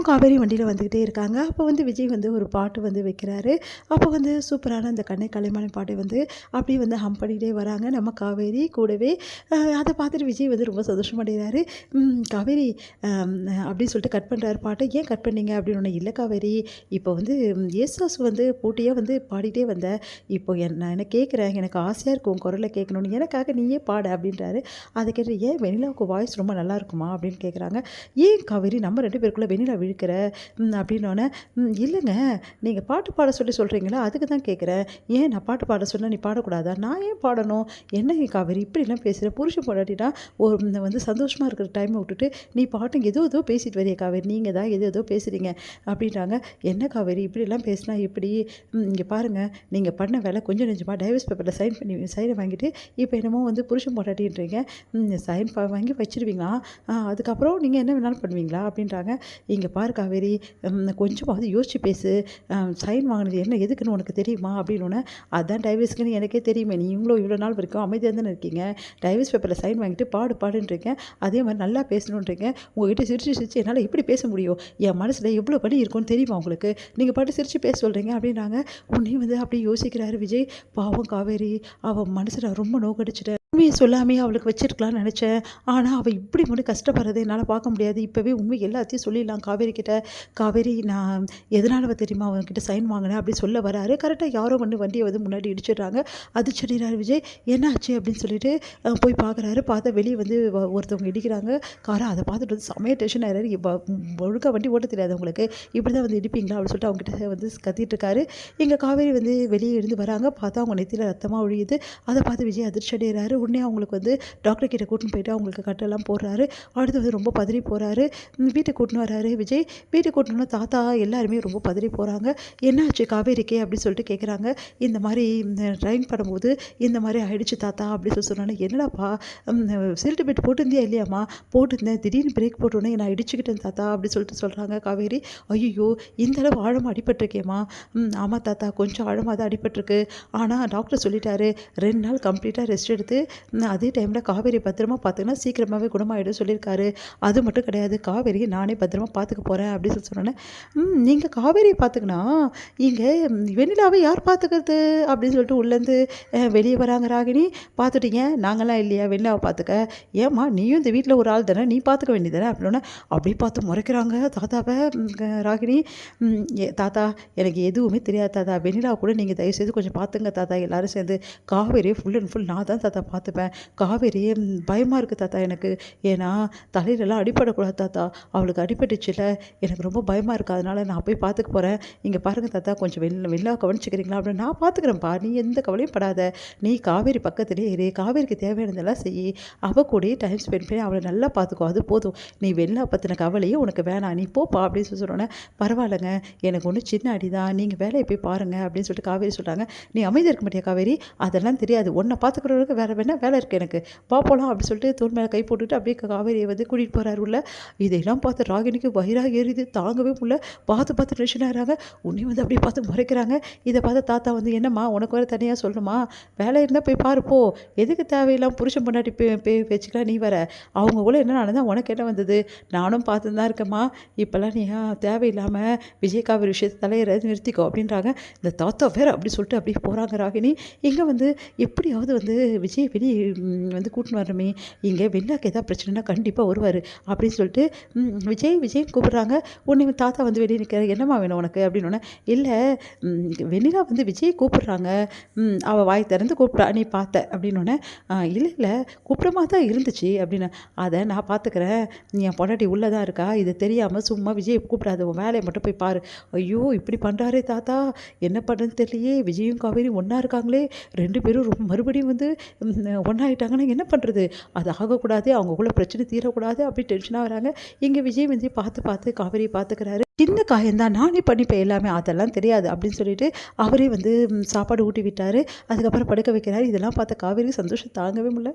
விஜயும் காவேரி வண்டியில் வந்துக்கிட்டே இருக்காங்க. அப்போ வந்து விஜய் வந்து ஒரு பாட்டு வந்து வைக்கிறாரு. அப்போ வந்து சூப்பரான அந்த கண்ணை கலைமானி பாட்டை வந்து அப்படியே வந்து ஹம் பண்ணிகிட்டே வராங்க நம்ம காவேரி கூடவே. அதை பார்த்துட்டு விஜய் வந்து ரொம்ப சந்தோஷமடைகிறாரு. காவேரி அப்படின்னு சொல்லிட்டு கட் பண்ணுறாரு பாட்டை. ஏன் கட் பண்ணீங்க அப்படின்னு ஒன்று இல்லை காவேரி, இப்போ வந்து ஏசுதாஸ் வந்து போட்டியாக வந்து பாடிட்டே வந்த, இப்போ நான் என்ன கேட்குறேன், எனக்கு ஆசையாக இருக்கும் உன் குரலை கேட்கணும்னு, எனக்காக நீயே பாட அப்படின்றாரு. அதை கேட்டு ஏன் வெண்ணிலாவுக்கு வாய்ஸ் ரொம்ப நல்லா இருக்குமா அப்படின்னு கேட்குறாங்க. ஏன் காவேரி நம்ம 2 பேருக்குள்ளே வெண்ணிலா விழுக்கிற அப்படின்னோடனே, இல்லைங்க நீங்கள் பாட்டு பாட சொல்லி சொல்கிறீங்களா, அதுக்கு தான் கேட்குறேன். ஏன் நான் பாட்டு பாட சொன்னால் நீ பாடக்கூடாதா, நான் ஏன் பாடணும், என்ன காவேரி இப்படிலாம் பேசுகிற, புருஷன் பொண்டாட்டினா ஒரு வந்து சந்தோஷமாக இருக்கிற டைமை விட்டுட்டு நீ பாட்டுங்க ஏதோ பேசிட்டு வரிய காவேரி, நீங்கள் தான் ஏதோ பேசுகிறீங்க அப்படின்றாங்க. என்ன காவேரி இப்படிலாம் பேசினா எப்படி, இங்கே பாருங்கள் நீங்கள் பண்ண வேலை கொஞ்சம் நெஞ்சமாக டைவர்ஸ் பேப்பரில் சைனை வாங்கிட்டு இப்போ என்னமோ வந்து புருஷன் பொண்டாட்டின்றீங்க, சைன் வாங்கி வச்சுருவீங்களா, அதுக்கப்புறம் நீங்கள் என்ன வேணாலும் பண்ணுவீங்களா அப்படின்றாங்க. இங்கே பாரு காவேரி, கொஞ்சமாவது யோசிச்சு பேசு, சைன் வாங்கினது என்ன எதுக்குன்னு உனக்கு தெரியுமா அப்படின்னோடனே, அதான் டைவர்ஸ்க்குன்னு எனக்கே தெரியுமே, நீ இவ்வளோ நாள் வரைக்கும் அமைதியாக தானே இருக்கீங்க, டைவர்ஸ் பேப்பரில் சைன் வாங்கிட்டு பாடுன்றீங்க, அதே மாதிரி நல்லா பேசணுன்றீங்க, உங்கள்கிட்ட சிரிச்சு என்னால் எப்படி பேச முடியும், என் மனசில் எவ்வளோ வலி இருக்கும்னு தெரியுமா உங்களுக்கு, நீங்கள் பாட்டு சிரித்து பேச சொல்கிறீங்க அப்படின்றாங்க. உன்னையும் வந்து அப்படியே யோசிக்கிறாரு விஜய். பாவம் காவேரி, அவன் மனசில் ரொம்ப நோக்கடிச்சிட்டேன், உண்மையை சொல்லாமே அவளுக்கு வச்சிருக்கலாம்னு நினச்சேன், ஆனால் அவள் இப்படி மட்டும் கஷ்டப்படுறதை என்னால் பார்க்க முடியாது, இப்போவே உண்மை எல்லாத்தையும் சொல்லிடலாம் காவேரி கிட்ட. காவேரி நான் எதனால தெரியுமா அவன்கிட்ட சைன் வாங்கினேன் அப்படி சொல்ல வராரு. கரெக்டாக யாரோ வந்து வண்டியை வந்து முன்னாடி இடிச்சிடுறாங்க. அது சொல்லிடுறாரு விஜய். என்ன ஆச்சு அப்படின்னு சொல்லிட்டு போய் பார்க்குறாரு. பார்த்தா வெளியே வந்து ஒருத்தவங்க இடிக்கிறாங்க காரை. அதை பார்த்துட்டு வந்து செமைய டென்ஷன் ஆகிறாரு. ஒழுங்காக வண்டி ஓட்ட தெரியாது உங்களுக்கு, இப்படி தான் வந்து இடிப்பீங்களா அப்படின்னு சொல்லிட்டு அவங்ககிட்ட வந்து கத்திட்டு இருக்காரு. இங்கே காவேரி வந்து வெளியே இருந்து வராங்க. பார்த்தா அவங்க நெத்தியில் ரத்தமாக ஒழியுது. அதை பார்த்து விஜய் அதிர்ச்சி அடைகிறாரு. உடனே அவங்களுக்கு வந்து டாக்டர் கிட்ட கூட்டின்னு போயிட்டு அவங்களுக்கு கட்டெல்லாம் போடுறாரு. அடுத்து வந்து ரொம்ப பதறி போகிறாரு. வீட்டுக்கு கூட்டின்னு வராரு விஜய். வீட்டுக்கு கூட்டினோன்னா தாத்தா எல்லாருமே ரொம்ப பதறி போகிறாங்க. என்னாச்சு காவேரிக்கே அப்படின்னு சொல்லிட்டு கேட்குறாங்க. இந்த மாதிரி ட்ரைன் பண்ணும்போது இந்த மாதிரி ஆயிடுச்சு தாத்தா அப்படின்னு சொன்னாங்க. என்னடாப்பா சீல்டு பெல்ட் போட்டிருந்தியா இல்லையாம்மா, போட்டிருந்தேன், திடீர்னு பிரேக் போட்டோன்னே நான் இடிச்சுக்கிட்டேன் தாத்தா அப்படின்னு சொல்லிட்டு சொல்கிறாங்க காவேரி. ஐயோ இந்த அளவு ஆழமாக அடிபட்டிருக்கேம்மா, ஆமாம் தாத்தா கொஞ்சம் ஆழமாக தான் அடிபட்டிருக்கு, ஆனால் டாக்டர் சொல்லிட்டாரு 2 நாள் கம்ப்ளீட்டாக ரெஸ்ட் எடுத்து அதே டைமில் காவேரி பத்திரமா பார்த்துக்கினா சீக்கிரமாகவே குணமாயிடும் சொல்லியிருக்காரு. அது மட்டும் கிடையாது, காவேரியை நானே பத்திரமா பார்த்துக்க போகிறேன் அப்படின்னு சொன்னேன். நீங்கள் காவேரியை பார்த்துக்கினா இங்கே வெண்ணிலாவை யார் பார்த்துக்கிறது அப்படின்னு சொல்லிட்டு உள்ளேருந்து வெளியே வராங்க ராகினி. பார்த்துட்டீங்க நாங்களாம் இல்லையா வெண்ணிலாவை பார்த்துக்க, ஏம்மா நீயும் இந்த வீட்டில் ஒரு ஆள் தானே, நீ பார்த்துக்க வேண்டியதானே அப்படின்னா அப்படி பார்த்து முறைக்கிறாங்க தாத்தாவை ராகினி. தாத்தா எனக்கு எதுவுமே தெரியாது தாத்தா, வெண்ணிலாவை கூட நீங்கள் தயவுசெய்து கொஞ்சம் பார்த்துங்க தாத்தா, எல்லோரும் சேர்ந்து காவேரியை ஃபுல் அண்ட் ஃபுல் நான் தான் தாத்தா பார்த்துப்பேன், காவேரி பயமாக இருக்குது தாத்தா எனக்கு, ஏன்னா தலையிலலாம் அடிப்படக்கூடாது தாத்தா, அவளுக்கு அடிபட்டுச்சுல எனக்கு ரொம்ப பயமாக இருக்குது, அதனால் நான் போய் பார்த்துக்க போகிறேன், இங்கே பாருங்கள் தாத்தா கொஞ்சம் வெளில கவனிச்சிக்கிறீங்களா அப்படின்னு. நான் பார்த்துக்கிறேன்ப்பா, நீ எந்த கவலையும் படாத, நீ காவேரி பக்கத்துலேயே இரு, காவேரிக்கு தேவையானதெல்லாம் செய், அவள் கூடயே டைம் ஸ்பெண்ட் பண்ணி அவளை நல்லா பார்த்துக்கோ, அது போதும், நீ வெளில பற்றின கவலையே உனக்கு வேணாம், நீ போப்பா அப்படின்னு சொன்னோன்னே, பரவாயில்லைங்க எனக்கு ஒன்றும் சின்ன அடி தான், நீங்கள் வேலையை போய் பாருங்கள் அப்படின்னு சொல்லிட்டு காவேரி சொல்கிறாங்க. நீ அமைதியாக இருக்க மாட்டியா காவேரி, அதெல்லாம் தெரியாது, உன்னை பார்த்துக்கிறவங்களுக்கு வேறு வேலை இருக்குது எனக்கு, பார்ப்போலாம் அப்படின்னு சொல்லிட்டு தோல் மேலே கை போட்டுட்டு அப்படியே காவேரியை வந்து கூட்டிகிட்டு போகிறாரு உள்ள. இதையெல்லாம் பார்த்து ராகினிக்கு வயிறாக ஏறிது, தாங்கவே முடியல, பார்த்து டென்ஷன் ஆகிறாங்க. உன்னையும் வந்து அப்படியே பார்த்து முறைக்கிறாங்க. இதை பார்த்து தாத்தா வந்து என்னம்மா உனக்கு வேறு தனியாக சொல்லணுமா, வேலை இருந்தால் போய் பாருப்போ, எதுக்கு தேவையில்லாம் புருஷன் பொண்டாட்டி பேச்சுக்கலாம் நீ வர, அவங்க கூட என்ன நடந்தால் உனக்கு என்ன வந்தது, நானும் பார்த்து தான் இருக்கேம்மா, இப்போல்லாம் நீ தேவையில்லாமல் விஜய் காவேரி விஷயத்தை தலையிற நிறுத்திக்கோ அப்படின்றாங்க. இந்த தாத்தா வேறு அப்படி சொல்லிட்டு அப்படியே போகிறாங்க ராகினி. இங்கே வந்து எப்படியாவது வந்து விஜய் வெளியே வந்து கூட்டின்னு வரணுமே, இங்கே வெண்ணிலாக்கு எதாவது பிரச்சனைனா கண்டிப்பாக வருவார் அப்படின்னு சொல்லிட்டு விஜய் கூப்பிட்றாங்க. உடனே தாத்தா வந்து வெளியே நிற்கிற, என்னம்மா வேணும் உனக்கு அப்படின்னோடனே, இல்லை வெண்ணிலா வந்து விஜய் கூப்பிட்றாங்க, அவள் வாய் திறந்து கூப்பிட்டா நீ பார்த்த அப்படின்னோடனே, இல்லை கூப்பிடமா தான் இருந்துச்சு அப்படின்னு, அதை நான் பார்த்துக்கிறேன், என் பொண்டாட்டி உள்ளே தான் இருக்கா, இது தெரியாமல் சும்மா விஜய் கூப்பிடாத, உன் வேலையை மட்டும் போய் பாரு. ஐயோ இப்படி பண்ணுறாரே தாத்தா, என்ன பண்ணுறதுன்னு தெரியலையே, விஜயும் காவேரியும் ஒன்றா இருக்காங்களே, 2 பேரும் ரொம்ப மறுபடியும் வந்து ஒன்றாயிட்டாங்கன்னா என்ன பண்ணுறது, அது ஆகக்கூடாது, அவங்களுக்குள்ள பிரச்சனை தீரக்கூடாது அப்படி டென்ஷனாக வராங்க. இங்கே விஜய் வந்து பார்த்து காவேரியை பார்த்துக்கிறாரு. சின்ன காயந்தான் நானே பண்ணிப்பேன் எல்லாமே, அதெல்லாம் தெரியாது அப்படின்னு சொல்லிட்டு அவரே வந்து சாப்பாடு ஊட்டி விட்டார். அதுக்கப்புறம் படுக்க வைக்கிறாரு. இதெல்லாம் பார்த்த காவேரி சந்தோஷம் தாங்கவே முடியல.